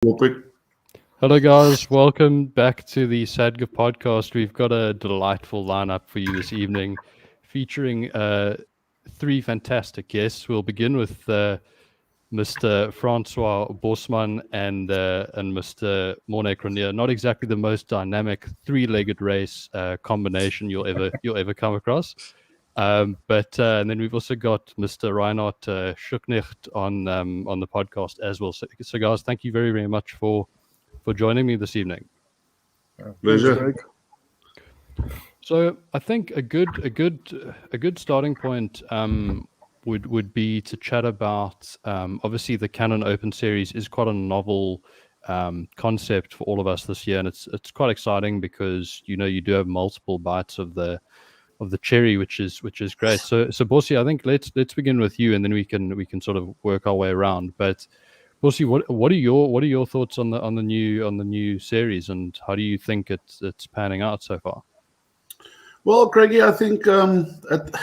Topic. Hello, guys. Welcome back to the SADGA podcast. We've got a delightful lineup for you this evening, featuring three fantastic guests. We'll begin with Mr. Francois Bosman and Mr. Morne Cronje. Not exactly the most dynamic three-legged race combination you'll ever come across. But and then we've also got Mr. Reinard Schuhknecht on the podcast as well. So guys, thank you very much for joining me this evening. Pleasure. So I think a good starting point would be to chat about obviously the Canon Open Series is quite a novel concept for all of us this year, and it's quite exciting because you do have multiple bites of the cherry, which is great. So Bossy, I think let's begin with you, and then we can sort of work our way around. But Bossy, what are your thoughts on the new series, and how do you think it's panning out so far? Well, Craigie, I think the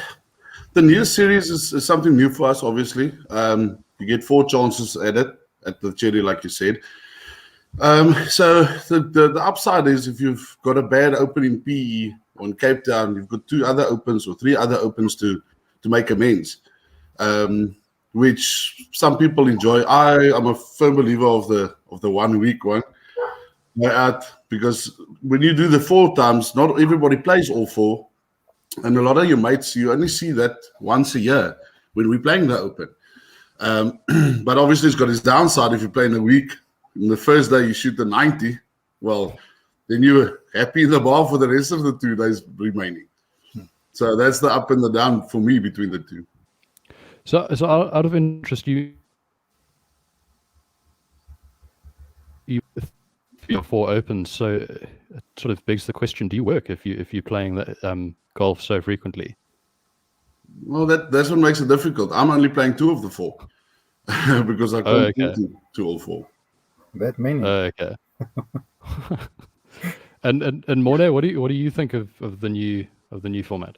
new series is something new for us, obviously. You get 4 chances at it, at the cherry, like you said. So the upside is if you've got a bad open in PE on Cape Town, you've got 2 other opens or 3 other opens to make amends, which some people enjoy. I am a firm believer of the 1 week one. Because when you do the 4 times, not everybody plays all 4. And a lot of your mates, you only see that once a year when we're playing the Open. But obviously, it's got its downside. If you're playing a week, and the first day you shoot the 90, well, then you're happy in the bar for the rest of the 2 days remaining. So that's the up and the down for me between the 2. So out of interest, you 3 or 4 opens. So it sort of begs the question: do you work if you're playing the, golf so frequently? Well, that's what makes it difficult. I'm only playing 2 of the 4 because I can't do all 4. That many. Okay. and Morne, what do you think of the new format?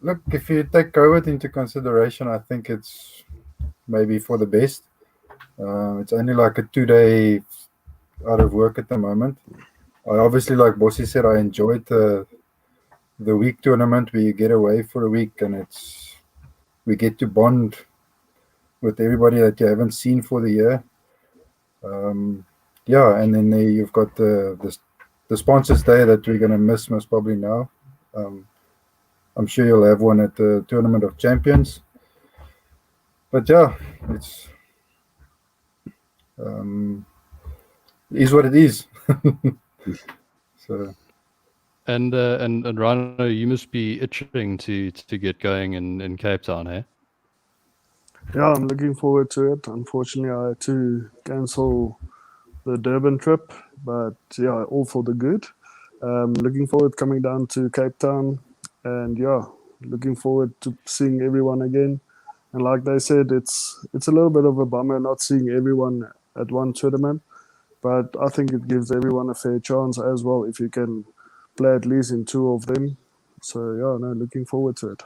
Look, if you take COVID into consideration, I think it's maybe for the best. It's only like a 2-day out of work at the moment. I obviously, like Bossy said, I enjoyed the week tournament where you get away for a week and we get to bond with everybody that you haven't seen for the year. And then you've got the sponsors day that we're going to miss most probably now. I'm sure you'll have one at the Tournament of Champions. But yeah, it's is what it is. So. And Rhino, you must be itching to get going in Cape Town, eh? Yeah, I'm looking forward to it. Unfortunately, I had to cancel the Durban trip, but yeah, all for the good. Looking forward coming down to Cape Town, and yeah, looking forward to seeing everyone again. And like they said, it's a little bit of a bummer not seeing everyone at one tournament, but I think it gives everyone a fair chance as well if you can play at least in 2 of them. So yeah, no, looking forward to it.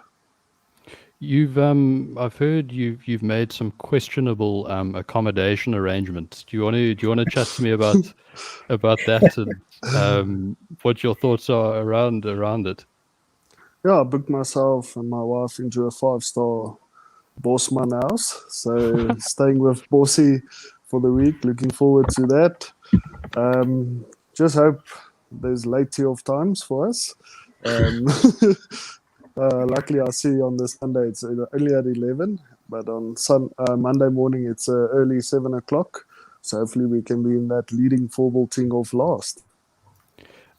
You've I've heard you've made some questionable accommodation arrangements. Do you want to chat to me about that and what your thoughts are around it? Yeah, I booked myself and my wife into a 5-star Bosman house. So staying with Bossy for the week. Looking forward to that. Just hope there's late tea of times for us. Luckily, I see on the Sunday it's only at 11, but on Monday morning it's early 7 o'clock. So hopefully we can be in that leading four-ball team of last.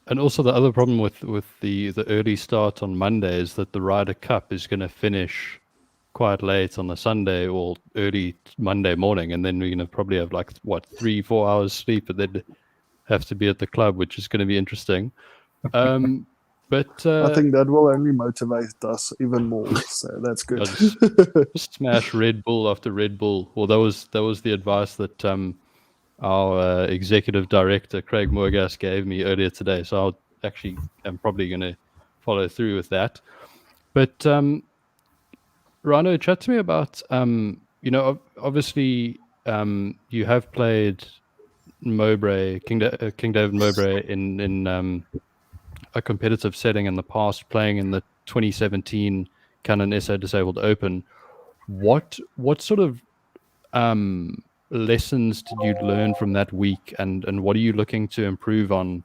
And also the other problem with the early start on Monday is that the Ryder Cup is going to finish quite late on the Sunday or early Monday morning, and then we're going to probably have 3-4 hours sleep, and then have to be at the club, which is going to be interesting. But I think that will only motivate us even more. So that's good. Smash Red Bull after Red Bull. Well, that was the advice that our executive director Craig Moorgas gave me earlier today. So I'm probably going to follow through with that. But Rhino, chat to me about obviously you have played Mowbray, King David Mowbray in a competitive setting in the past, playing in the 2017 Canon SA Disabled Open. What sort of lessons did you learn from that week, and what are you looking to improve on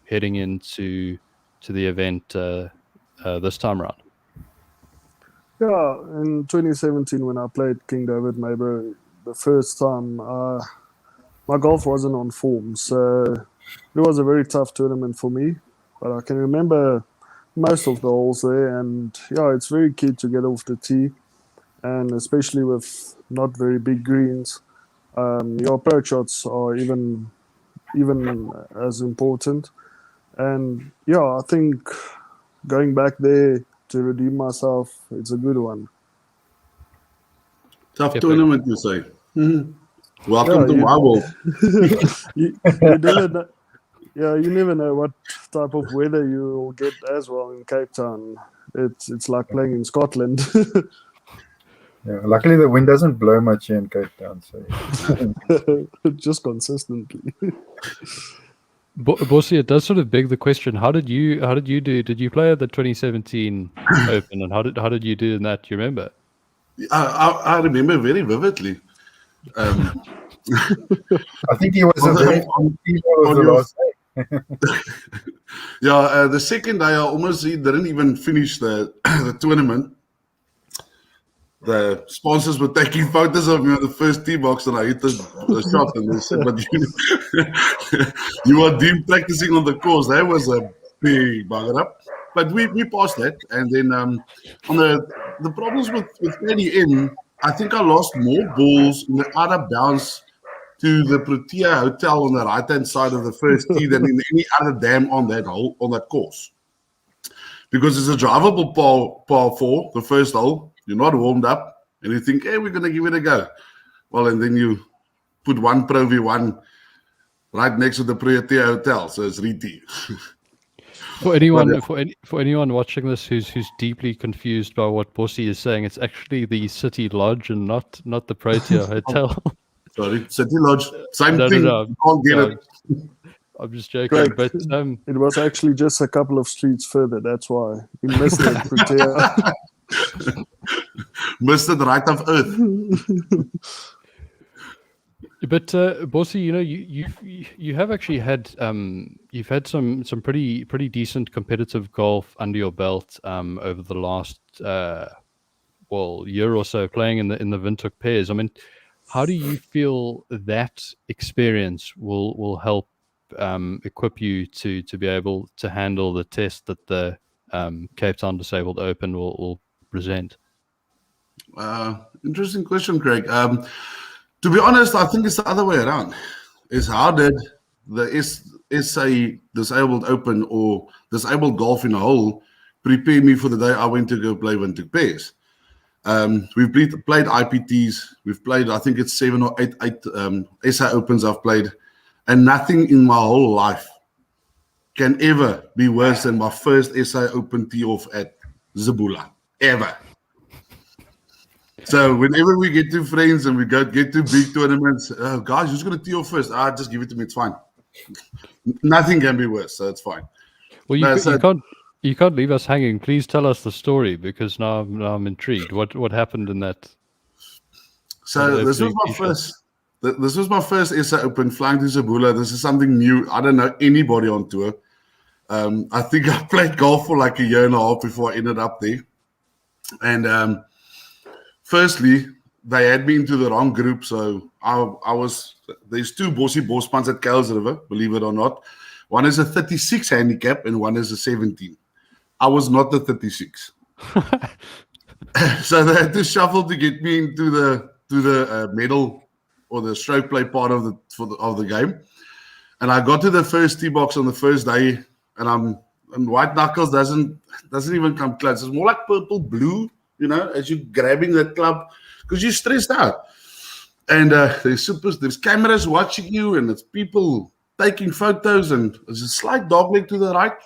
heading into the event this time around? Yeah, in 2017 when I played King David Mowbray the first time, my golf wasn't on form, so it was a very tough tournament for me. But I can remember most of the holes there, and yeah, it's very key to get off the tee, and especially with not very big greens, your approach shots are even as important. And yeah, I think going back there to redeem myself, it's a good one. Tough tournament, you say. Welcome to you- my world. you never know, you never know what type of weather you will get as well in Cape Town. It's like playing in Scotland. Yeah, luckily the wind doesn't blow much here in Cape Town, so Just consistently. Bossy, it does sort of beg the question: How did you do? Did you play at the 2017 Open, and how did you do in that? Do you remember? I remember very vividly. I think he was On the- very on the your- last day. Yeah, the second day I almost didn't even finish the tournament. The sponsors were taking photos of me on the first tee box, and I hit the shot, and they said, "But you are deemed practicing on the course." That was a big bugger up, but we passed that. And then on the problems with KDM, I think I lost more balls in the out of bounds to the Protea Hotel on the right-hand side of the first tee than in any other dam on that hole, on that course. Because it's a drivable par 4, the first hole. You're not warmed up, and you think, hey, we're going to give it a go. Well, and then you put one Pro V1 right next to the Protea Hotel, so it's re-tee. For anyone for anyone watching this who's deeply confused by what Bossy is saying, it's actually the City Lodge and not the Protea Hotel. Sorry, City Lodge, same No, thing. no. You can't get No, it. I'm just joking, Correct. but It was actually just a couple of streets further. That's why you missed it, Protea. Missed it right off earth. But Bossy, you have actually had you've had some pretty decent competitive golf under your belt over the last year or so, playing in the Windhoek pairs. I mean, how do you feel that experience will help equip you to be able to handle the test that the Cape Town Disabled Open will present? Interesting question, Craig. To be honest, I think it's the other way around. Is how did the SA Disabled Open or Disabled Golf in a whole prepare me for the day I went to go play Windhoek pairs? We've played IPTs. We've played, I think it's 7 or 8 SA Opens I've played, and nothing in my whole life can ever be worse than my first SA Open tee off at Zabula, ever. So whenever we get to friends and we get to big tournaments, guys, who's going to tee off first? Just give it to me. It's fine. Nothing can be worse, so it's fine. Well, No, you can't leave us hanging. Please tell us the story, because now I'm intrigued. What happened in that? So this was my first. This was my first SA Open, flying to Zabula. This is something new. I don't know anybody on tour. I think I played golf for like a year and a half before I ended up there. And firstly, they had me into the wrong group. So there's 2 Bossy Bosmans at Kuils River, believe it or not. One is a 36 handicap and one is a 17. I was not the 36. So they had to shuffle to get me into the medal or the stroke play part of the game. And I got to the first tee box on the first day, and white knuckles doesn't even come close. It's more like purple blue, as you're grabbing that club, because you're stressed out. And there's cameras watching you, and it's people taking photos, and there's a slight dogleg to the right.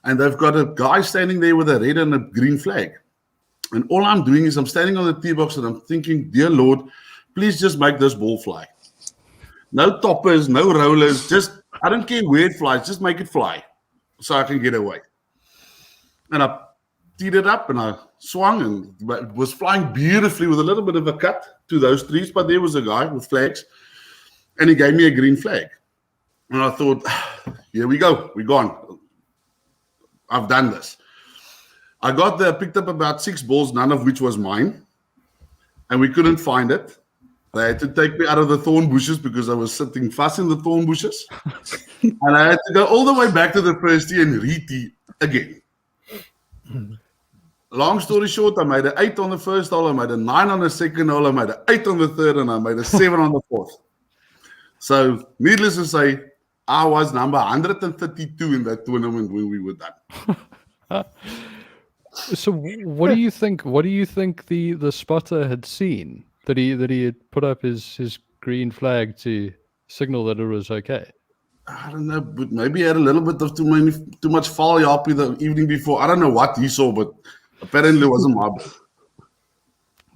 And they've got a guy standing there with a red and a green flag. And all I'm doing is I'm standing on the tee box and I'm thinking, dear Lord, please just make this ball fly. No toppers, no rollers. Just, I don't care where it flies. Just make it fly so I can get away. And I teed it up and I swung and it was flying beautifully with a little bit of a cut to those trees. But there was a guy with flags and he gave me a green flag. And I thought, here we go. We're gone. I've done this. I got there, picked up about 6 balls, none of which was mine. And we couldn't find it. They had to take me out of the thorn bushes because I was sitting fast in the thorn bushes. And I had to go all the way back to the first tee and re-tee again. Long story short, I made an 8 on the first hole, I made a 9 on the second hole, I made an 8 on the third, and I made a 7 on the fourth. So, needless to say, I was number 132 in that tournament when we were done. So, what do you think? What do you think the spotter had seen that he had put up his green flag to signal that it was okay? I don't know, but maybe he had a little bit of too much folly up the evening before. I don't know what he saw, but apparently it wasn't my ball.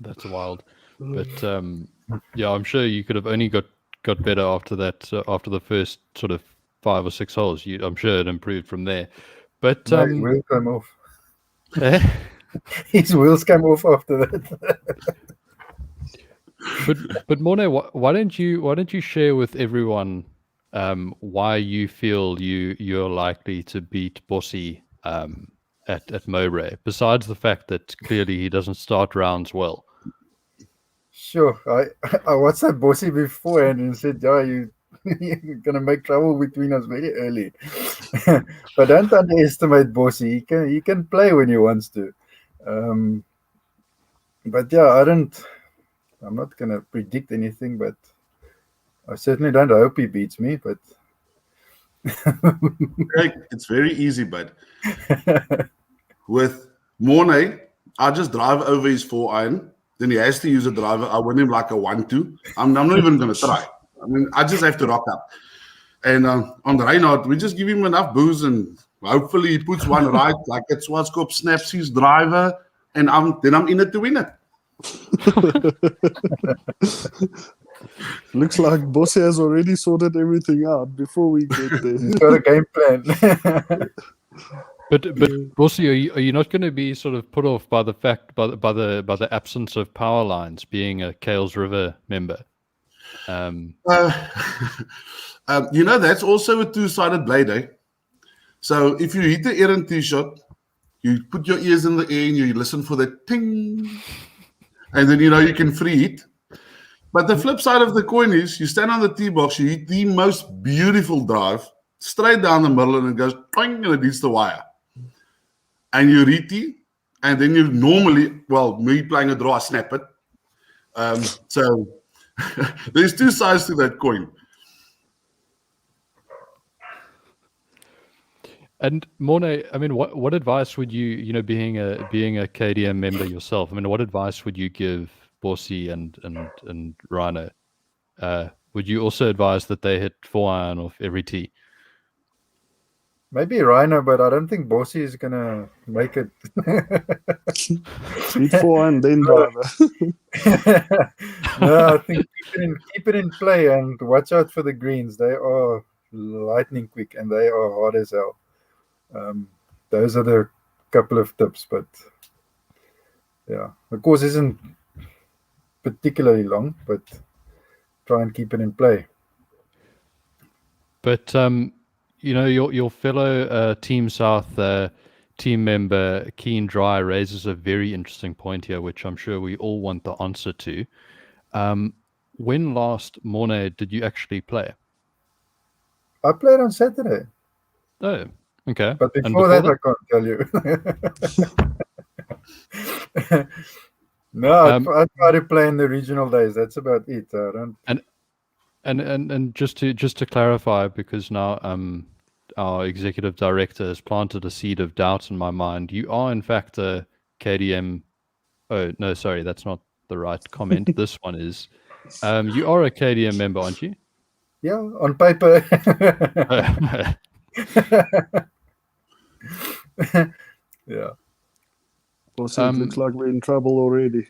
That's wild. But yeah, I'm sure you could have only got better after that. After the first sort of 5 or 6 holes, I'm sure it improved from there. But No, his wheels came off. Eh? His wheels came off after that. But Morne, why don't you share with everyone why you feel you're likely to beat Bossy at Mowbray, besides the fact that clearly he doesn't start rounds well? Sure. I watched that Bossy beforehand and said, yeah, you're going to make trouble between us very early. But don't underestimate Bossy. He can play when he wants to. But yeah, I'm not going to predict anything, but I certainly don't hope he beats me. But It's very easy, bud. With Morne, I just drive over his 4-iron. Then he has to use a driver. I win him like a 1-2. I'm not even going to try. I mean, I just have to rock up. And on the Reinard, we just give him enough booze and hopefully he puts one right. Like at Swartskop snaps his driver and then I'm in it to win it. Looks like Bossy has already sorted everything out before we get there. he's got a game plan. But Bossy, are you not going to be sort of put off by the fact by the absence of power lines, being a Kales River member? That's also a 2-sided blade, eh? So if you hit the errant tee shot, you put your ears in the air and you listen for the ting, and then you can free hit. But the flip side of the coin is you stand on the tee box, you hit the most beautiful drive straight down the middle, and it goes twang, and it hits the wire. And you re-tee, and then you normally, me playing a draw, I snap it. So there's 2 sides to that coin. And Morne, I mean, what advice would you, being a KDM member yourself, I mean, what advice would you give Bossy and Rhino? Would you also advise that they hit 4-iron off every tee? Maybe Rhino, but I don't think Bossy is going to make it. Hit 4-iron, then driver. No, I think keep it in play and watch out for the greens. They are lightning quick and they are hard as hell. Those are the couple of tips, but yeah, the course isn't particularly long, but try and keep it in play. But your fellow Team South team member Keen Dry raises a very interesting point here, which I'm sure we all want the answer to. When last, Morne, did you actually play? I played on Saturday. Oh, okay. But before that, I can't tell you. No, I try to play in the regional days. That's about it. I don't. And just to clarify, because now our executive director has planted a seed of doubt in my mind. You are in fact a KDM. Oh no, sorry, that's not the right comment. This one is. You are a KDM member, aren't you? Yeah, on paper. Yeah. Also, it looks like we're in trouble already.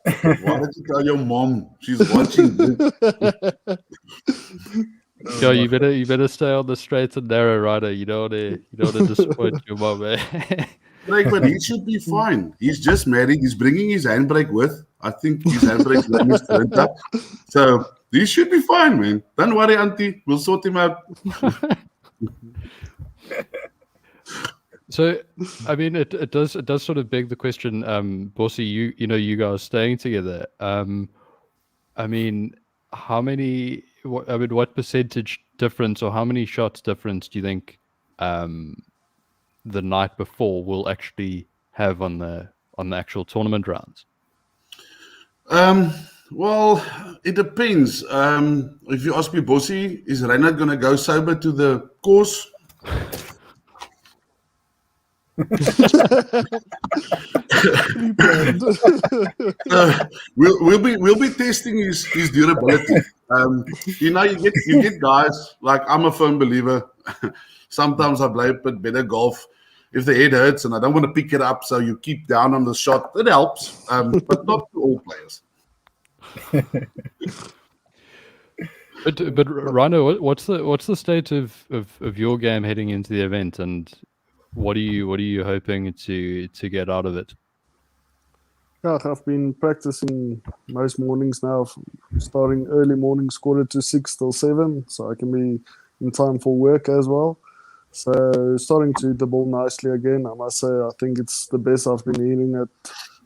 Why did you tell your mom? She's watching this. Yo, you better stay on the straight and narrow, Rhino. You don't want to disappoint your mom, eh? Like, but he should be fine. He's just married. He's bringing his handbrake with. I think his handbrake line is turned up. So he should be fine, man. Don't worry, Auntie. We'll sort him out. So, I mean, it does sort of beg the question, Bossy, you guys staying together. I mean, what percentage difference or how many shots difference do you think the night before will actually have on the actual tournament rounds? Well, it depends. If you ask me, Bossy, is Reinard going to go sober to the course? We'll be testing his durability. You get guys like, I'm a firm believer. Sometimes I play a bit better golf if the head hurts and I don't want to pick it up, so you keep down on the shot. It helps, but not to all players. But Rhino, what's the state of your game heading into the event, and what are you hoping to get out of it? Yeah, I've been practicing most mornings now, starting early mornings, 5:45 till 7, so I can be in time for work as well. So starting to hit the ball nicely again. I must say, I think it's the best I've been hitting it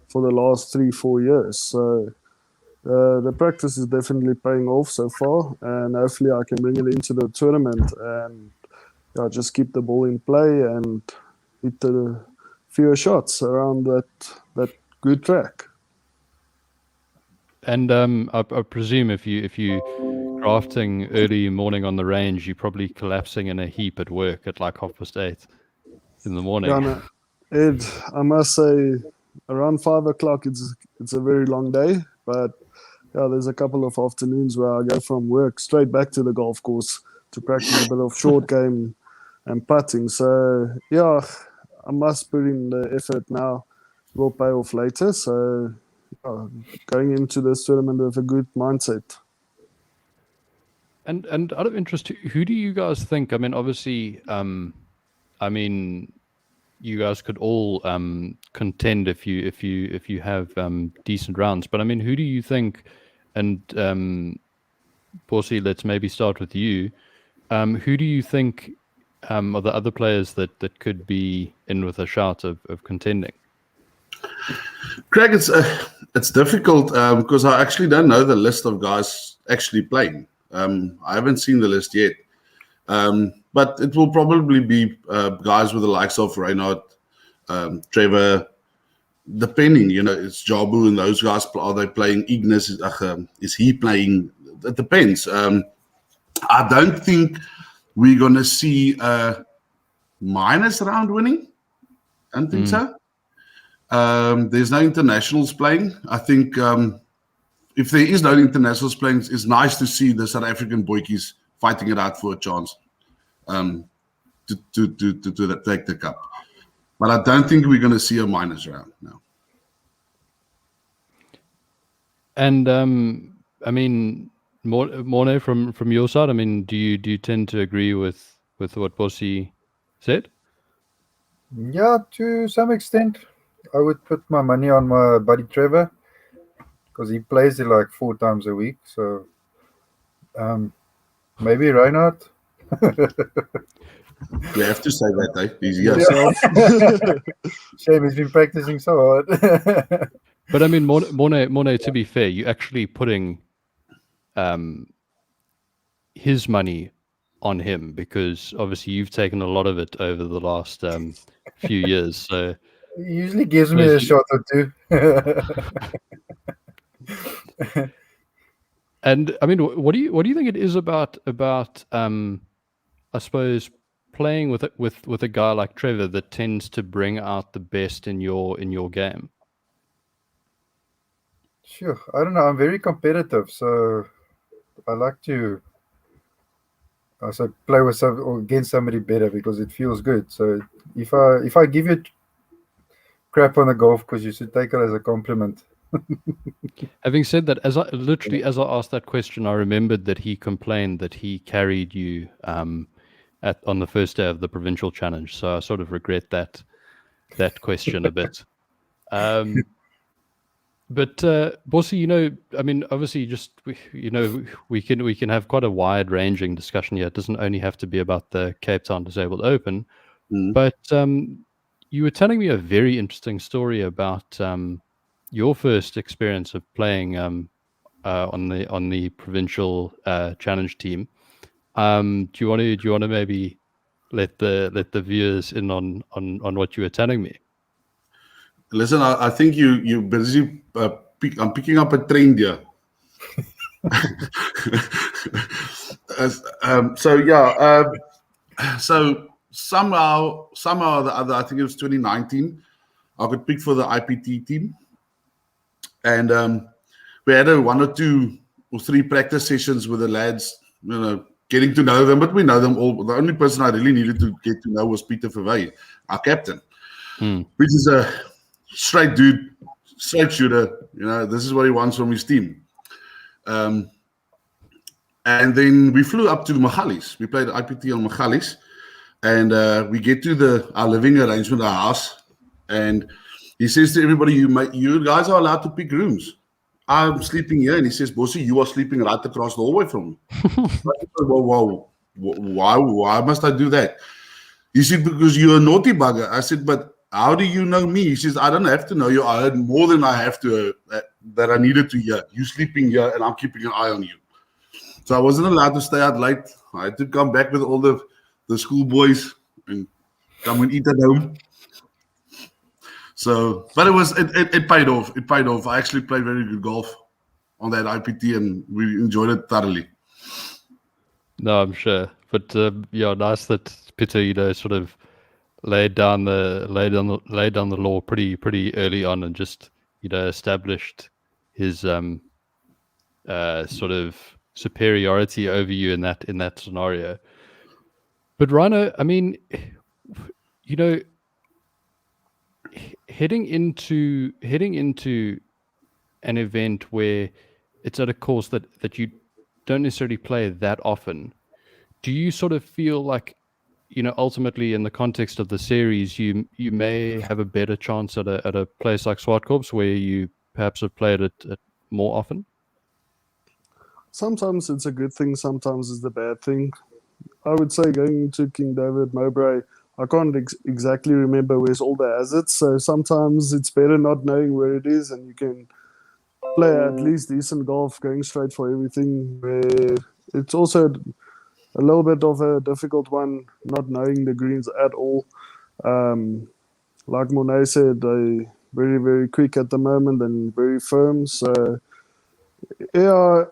for the last 3-4 years. So the practice is definitely paying off so far, and hopefully I can bring it into the tournament and just keep the ball in play and hit the fewer shots around that good track. And I presume if you drafting early morning on the range, you're probably collapsing in a heap at work at like 8:30 in the morning. Yeah, no, Ed, I must say, around 5 o'clock, it's a very long day, but yeah, there's a couple of afternoons where I go from work straight back to the golf course to practice a bit of short game and putting. So yeah, I must put in the effort now. It will pay off later. So going into this tournament with a good mindset. And out of interest, who do you guys think? I mean, obviously, you guys could all contend if you have decent rounds. But I mean, who do you think? And Bossy, let's maybe start with you. Who do you think are the other players that could be in with a shout of contending? Craig, it's difficult because I actually don't know the list of guys actually playing. I haven't seen the list yet. But it will probably be guys with the likes of Reinard, Trevor, depending, it's Jabu and those guys. Are they playing? Ignis, is he playing? It depends. I don't think we're going to see a minus round winning. I don't think so. There's no internationals playing. I think if there is no internationals playing, it's nice to see the South African boykies fighting it out for a chance to take the cup. But I don't think we're going to see a minus round now. And I mean, Morne, from your side, I mean, do you tend to agree with what Bossy said? Yeah, to some extent. I would put my money on my buddy Trevor because he plays it like 4 times a week. So maybe Reinhard. You have to say that, eh? He's here. Shame he's been practicing so hard. But I mean, Morne, to be fair, you're actually putting his money on him because obviously you've taken a lot of it over the last few years. So he usually gives me a shot or two. And I mean, what do you think it is about I suppose playing with a guy like Trevor that tends to bring out the best in your game? Sure, I don't know. I'm very competitive, so I like to play with or against somebody better because it feels good. So if I give you crap on the golf course, you should take it as a compliment. Having said that, as I asked that question, I remembered that he complained that he carried you on the first day of the provincial challenge. So I sort of regret that question a bit. But Bossy, I mean, obviously, we can have quite a wide-ranging discussion here. It doesn't only have to be about the Cape Town Disabled Open, but you were telling me a very interesting story about your first experience of playing on the provincial challenge team. Do you want to maybe let the viewers in on what you were telling me? Listen, I think you busy. I'm picking up a trend here. So somehow or the other, I think it was 2019, I got picked for the IPT team, and we had 1 or 2 or 3 practice sessions with the lads. Getting to know them, but we know them all. The only person I really needed to get to know was Peter Verwey, our captain, which is a straight dude, straight shooter. This is what he wants from his team. And then we flew up to Magalies. We played IPT on Magalies, and we get to our living arrangement, our house, and he says to everybody, "You guys are allowed to pick rooms. I'm sleeping here," and he says, "Bossy, you are sleeping right across the hallway from me." Whoa, why must I do that? He said, "Because you're a naughty bugger." I said, "But how do you know me?" He says, "I don't have to know you. I heard more than I have to that I needed to hear. You sleeping here, and I'm keeping an eye on you." So I wasn't allowed to stay out late. I had to come back with all the schoolboys and come and eat at home. So, but it paid off. It paid off. I actually played very good golf on that IPT, and we enjoyed it thoroughly. No, I'm sure. But nice that Peter, sort of laid down the law pretty early on, and just established his sort of superiority over you in that scenario. But Rhino, I mean, heading into an event where it's at a course that you don't necessarily play that often, do you sort of feel like, ultimately in the context of the series, you may have a better chance at a place like Swartkorps, where you perhaps have played it more often? Sometimes it's a good thing, sometimes it's a bad thing. I would say going to King David Mowbray, I can't exactly remember where's all the hazards, so sometimes it's better not knowing where it is, and you can play at least decent golf going straight for everything. Where it's also a little bit of a difficult one, not knowing the greens at all. Like Morne said, they're very, very quick at the moment and very firm. So, yeah,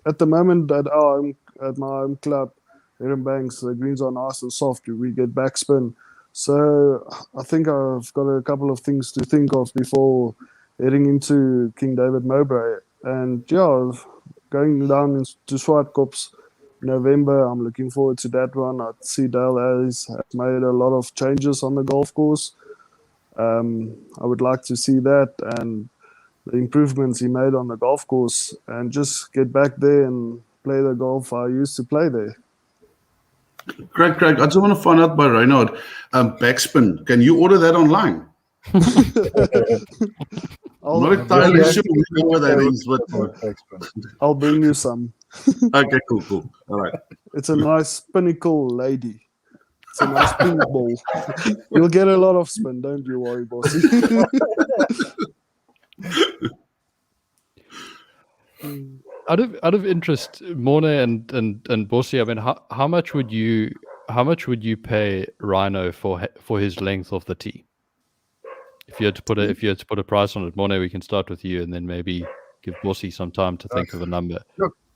at the moment at my home club, Banks, the greens are nice and soft. We get backspin. So I think I've got a couple of things to think of before heading into King David Mowbray. And yeah, going down to Swartkorps November, I'm looking forward to that one. I see Dale has made a lot of changes on the golf course. I would like to see that and the improvements he made on the golf course, and just get back there and play the golf I used to play there. Craig, I just want to find out by Reinard, backspin. Can you order that online? I'm not entirely sure we know what that is, but I'll bring you some. Okay, cool. All right. It's a nice pinnacle lady. It's a nice pink ball. You'll get a lot of spin, don't you worry, bossy. Out of interest, Morne and Bossy, I mean, how much would you pay Rhino for his length of the tee? If you had to put a price on it, Morne, we can start with you, and then maybe give Bossy some time to think of a number.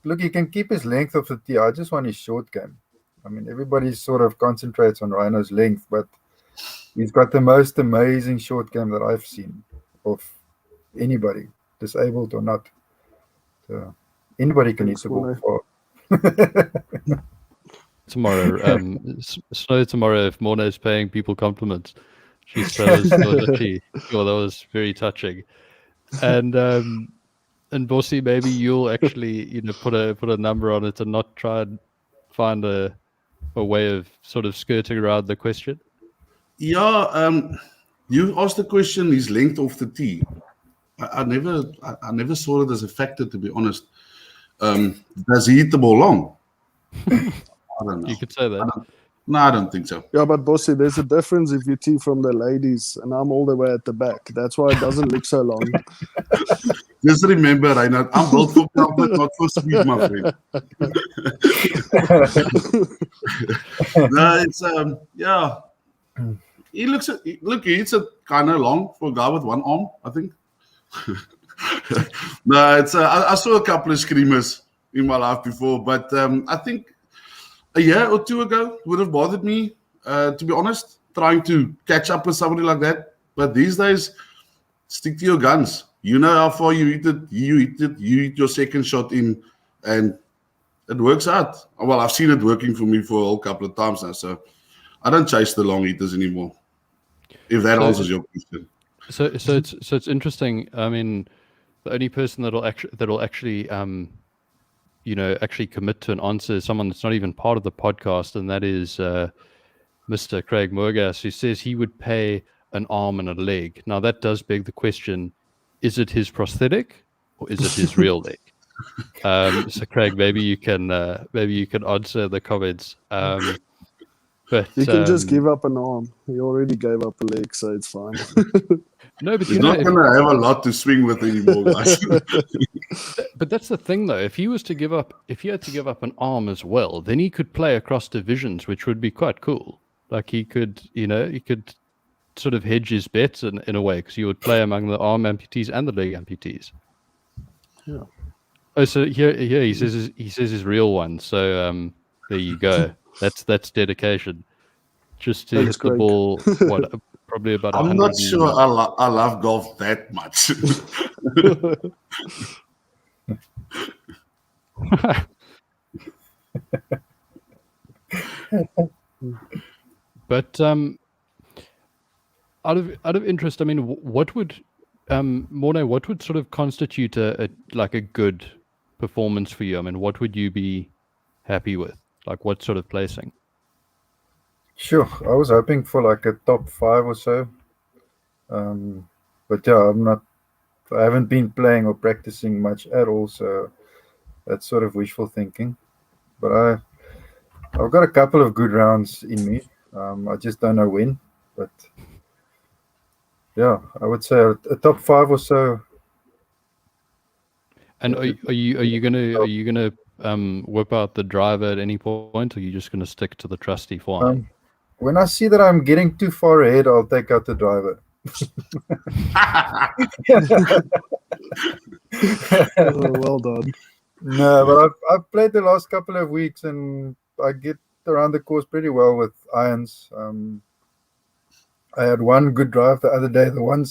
Look, he can keep his length of the tee. I just want his short game. I mean, everybody sort of concentrates on Rhino's length, but he's got the most amazing short game that I've seen of anybody, disabled or not. So anybody can hit the ball far. Tomorrow, Snow tomorrow, if Morne is paying people compliments. That was very touching. And Bossy, maybe you'll actually put a number on it and not try and find a way of sort of skirting around the question. Yeah, you asked the question, his length of the tee. I never saw it as a factor, to be honest. Does he hit the ball long? I don't know. You could say that. No, I don't think so. Yeah, but Bossy, there's a difference if you tee from the ladies and I'm all the way at the back. That's why it doesn't look so long. Just remember, Reinard, I'm built for comfort, not for speed, my friend. No, it's yeah. He hits it kind of long for a guy with one arm, I think. No, it's I saw a couple of screamers in my life before, but I think a year or two ago would have bothered me, to be honest, trying to catch up with somebody like that. But these days, stick to your guns. You know how far you hit it, you hit your second shot in, and it works out. Well, I've seen it working for me for a whole couple of times now, so I don't chase the long hitters anymore. If that answers your question. So it's interesting. I mean, the only person that'll actually commit to an answer is someone that's not even part of the podcast, and that is Mr. Craig Morgas, who says he would pay an arm and a leg. Now that does beg the question: is it his prosthetic or is it his real leg? So Craig, maybe you can answer the comments. But you can just give up an arm. He already gave up a leg, so it's fine. No, but he's not going to have a lot to swing with anymore, guys. But that's the thing, though. If he had to give up an arm as well, then he could play across divisions, which would be quite cool. Like he could sort of hedge his bets in a way, because he would play among the arm amputees and the leg amputees. Yeah. Oh, so here he says his real one. So there you go. That's dedication. Just to hit the ball, probably about. I'm not sure I love golf that much. But out of interest, I mean, what would Morne, what would sort of constitute a good performance for you? I mean, what would you be happy with? Like what sort of placing? Sure, I was hoping for like a top 5 or so. But yeah, I haven't been playing or practicing much at all, so that's sort of wishful thinking. But I've got a couple of good rounds in me. I just don't know when. But yeah, I would say a top 5 or so. And are you gonna whip out the driver at any point, or are you just gonna stick to the trusty form? When I see that I'm getting too far ahead, I'll take out the driver. Well done. No, but I've played the last couple of weeks and I get around the course pretty well with irons. I had one good drive the other day. The one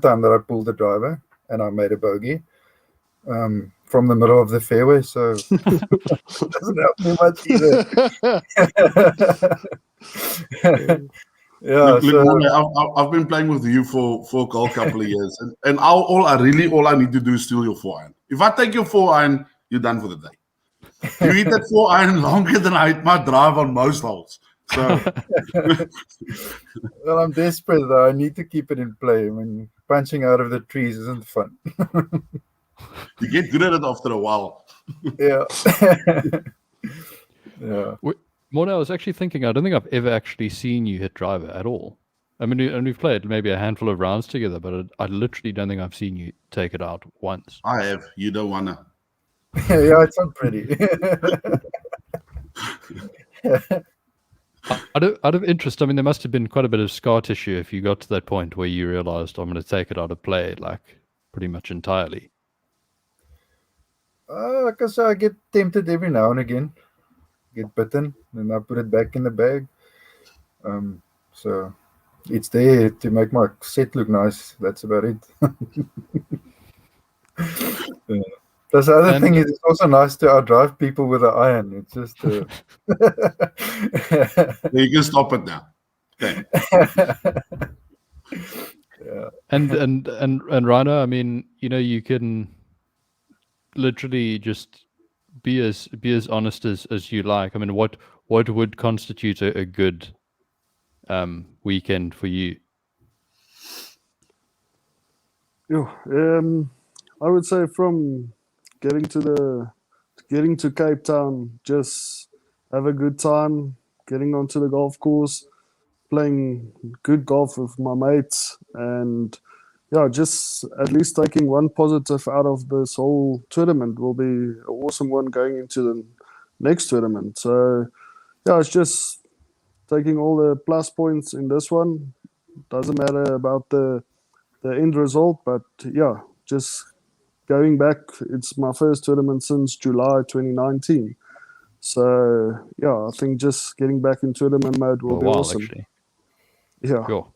time that I pulled the driver and I made a bogey from the middle of the fairway, so it doesn't help me much either. Yeah, look, I've been playing with you for a couple of years, and all I need to do is steal your 4-iron. If I take your 4-iron, you're done for the day. You hit that 4-iron longer than I hit my drive on most holes. So, well, I'm desperate though. I need to keep it in play. I mean, punching out of the trees isn't fun. You get good at it after a while. Yeah. Yeah. Morne, I was actually thinking, I don't think I've ever actually seen you hit driver at all. I mean, and we've played maybe a handful of rounds together, but I literally don't think I've seen you take it out once. I have. You don't wanna. Yeah, it's not pretty. Out of interest, I mean, there must have been quite a bit of scar tissue if you got to that point where you realized I'm going to take it out of play, like pretty much entirely. Like I said, I get tempted every now and again. Get bitten, and I put it back in the bag. So it's there to make my set look nice. That's about it. Yeah. That's the other thing is it's also nice to outdrive people with an iron. It's just You can stop it now. Okay. And Rhino, I mean, you can literally just be as honest as you like. I mean, what would constitute a good weekend for you? Yeah, I would say from getting to Cape Town, just have a good time, getting onto the golf course, playing good golf with my mates, and yeah, just at least taking one positive out of this whole tournament will be an awesome one going into the next tournament. So yeah, it's just taking all the plus points in this one. Doesn't matter about the end result, but yeah, just going back, it's my first tournament since July 2019. So yeah, I think just getting back in tournament mode will be awesome. Actually. Yeah. Sure.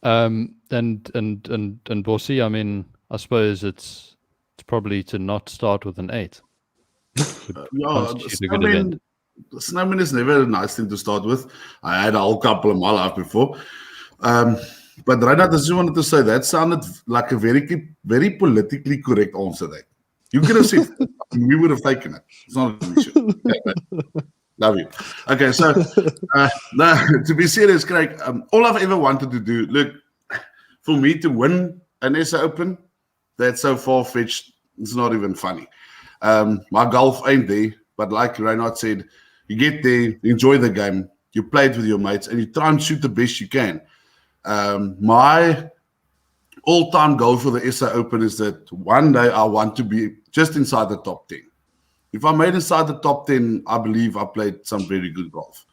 And Bossy, I mean, I suppose it's probably to not start with an 8. Snowman is never a nice thing to start with. I had a whole couple in my life before. But Reinard, I just wanted to say that sounded like a very, very politically correct answer there. You could have said we would have taken it. It's not an issue. Okay, love you. Okay, so to be serious, Craig, all I've ever wanted to do, look, for me to win an SA Open, that's so far-fetched, it's not even funny. My golf ain't there, but like Reinhard said, you get there, you enjoy the game, you play it with your mates, and you try and shoot the best you can. My all-time goal for the SA Open is that one day I want to be just inside the top 10. If I made inside the top 10, I believe I played some very good golf.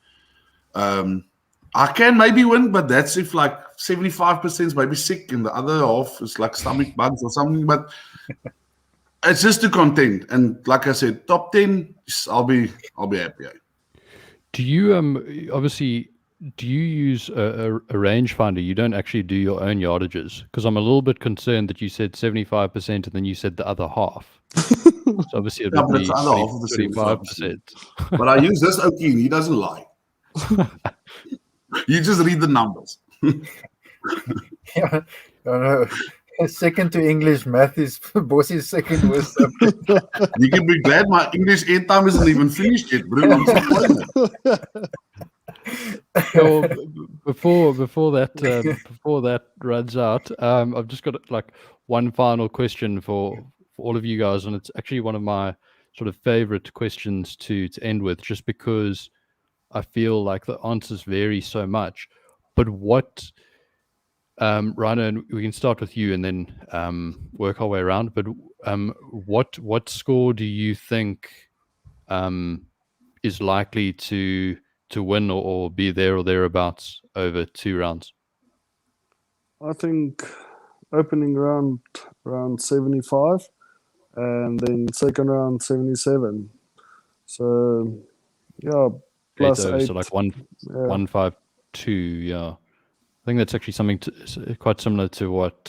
I can maybe win, but that's if like 75% is maybe sick and the other half is like stomach bugs or something. But it's just to contend. And like I said, top 10, I'll be happy. Do you obviously do you use a rangefinder? You don't actually do your own yardages, because I'm a little bit concerned that you said 75% and then you said the other half. So obviously it would be 25%. But I use this Oki and he doesn't lie. You just read the numbers. Yeah, I know. Second to English, math is Bossy's second worst subject. You can be glad my English airtime isn't even finished yet, bro. I'm so Well, before that runs out, I've just got like one final question for all of you guys, and it's actually one of my sort of favorite questions to end with, just because I feel like the answers vary so much. But what, Rhino, and we can start with you and then work our way around. But what score do you think is likely to win or be there or thereabouts over 2 rounds? I think opening round around 75, and then second round 77. So yeah, plus 8. So like 152. Yeah, I think that's actually something quite similar to what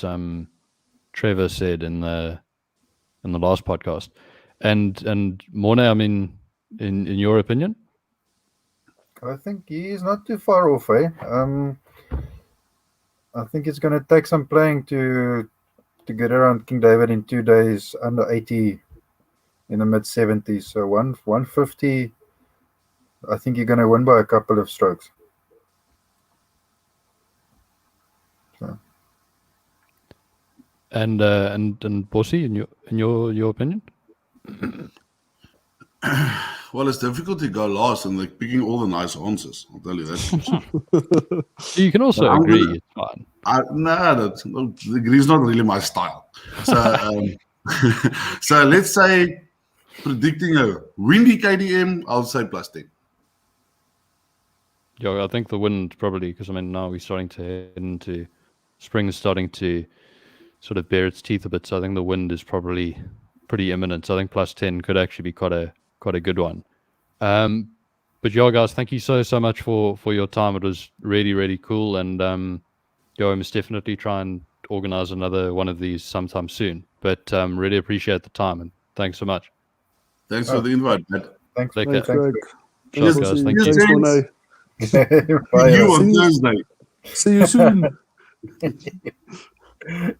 Trevor said in the last podcast. And Morne, I mean, in your opinion? I think he is not too far off, eh? I think it's going to take some playing to get around King David in 2 days under 80 in the mid 70s. So 150, I think you're going to win by a couple of strokes. So. And Bossy, in your opinion? Well, it's difficult to go last and like picking all the nice answers. I'll tell you that. You can also agree. It's fine. Agree is not really my style. So, so let's say predicting a windy KDM, I'll say plus 10. Yeah, I think the wind probably, because I mean now we're starting to head into spring, is starting to sort of bare its teeth a bit. So I think the wind is probably pretty imminent. So I think plus 10 could actually be quite a good one. But yeah, guys, thank you so much for your time. It was really, really cool. And I must definitely try and organize another one of these sometime soon. But really appreciate the time, and thanks so much. Thanks for the invite, Matt. Thanks, Greg. Sure, guys. Thank you. Thanks, Morne. You on Thursday. See you soon.